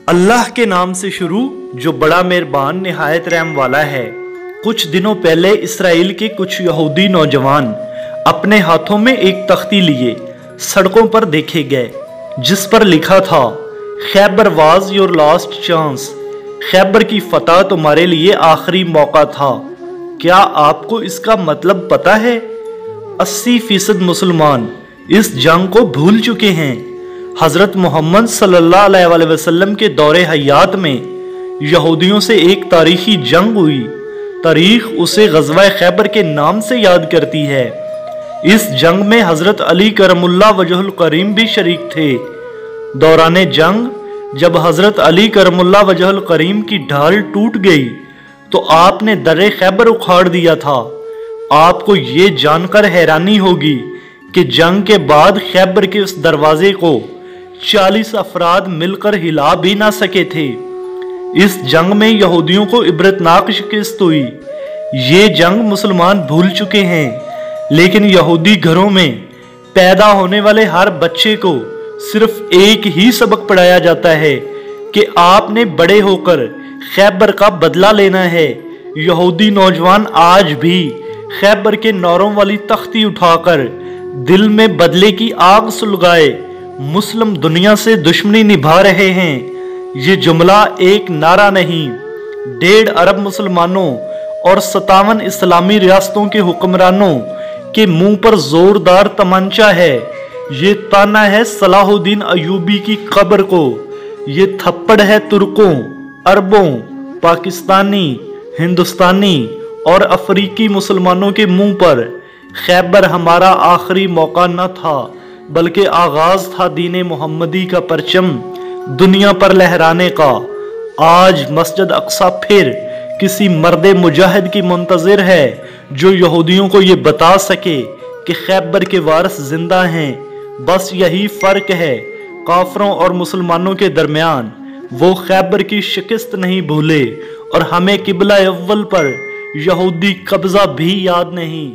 अल्लाह के नाम से शुरू जो बड़ा मेहरबान निहायत रहम वाला है। कुछ दिनों पहले इसराइल के कुछ यहूदी नौजवान अपने हाथों में एक तख्ती लिए सड़कों पर देखे गए, जिस पर लिखा था, Khyber was your last chance. Khyber की फतह तुम्हारे लिए आखिरी मौका था। क्या आपको इसका मतलब पता है? 80% मुसलमान इस जंग को भूल चुके हैं। हजरत मोहम्मद सल्लल्लाहु अलैहि वसल्लम के दौरे हयात में यहूदियों से एक तारीखी जंग हुई। तारीख उसे गज़वा खैबर के नाम से याद करती है। इस जंग में हजरत अली करमुल्लाह वजहुल करीम भी शरीक थे। दौरान जंग जब हजरत अली करमुल्लाह वजहुल करीम की ढाल टूट गई तो आपने दर्रे खैबर उखाड़ दिया था। आपको ये जानकर हैरानी होगी कि जंग के बाद खैबर के उस दरवाजे को 40 अफराद मिलकर हिला भी ना सके थे। इस जंग में यहूदियों को इबरतनाक शिकस्त हुई। ये जंग मुसलमान भूल चुके हैं, लेकिन यहूदी घरों में पैदा होने वाले हर बच्चे को सिर्फ एक ही सबक पढ़ाया जाता है कि आपने बड़े होकर खैबर का बदला लेना है। यहूदी नौजवान आज भी खैबर के नौरों वाली तख्ती उठाकर दिल में बदले की आग सुलगाए मुस्लिम दुनिया से दुश्मनी निभा रहे हैं। ये जुमला एक नारा नहीं, 1.5 अरब मुसलमानों और 57 इस्लामी रियासतों के हुक्मरानों के मुंह पर जोरदार तमंचा है। ये ताना है सलाहुद्दीन अयूबी की कब्र को। ये थप्पड़ है तुर्कों, अरबों, पाकिस्तानी, हिंदुस्तानी और अफ्रीकी मुसलमानों के मुंह पर। खैबर हमारा आखिरी मौका न था, बल्कि आगाज था दीन मोहम्मदी का परचम दुनिया पर लहराने का। आज मस्जिद अक्सा फिर किसी मर्द मुजाहिद की मुंतजिर है जो यहूदियों को ये बता सके कि खैबर के वारिस जिंदा हैं। बस यही फर्क है काफरों और मुसलमानों के दरमियान। वो खैबर की शिकस्त नहीं भूले और हमें किबला अव्वल पर यहूदी कब्जा भी याद नहीं।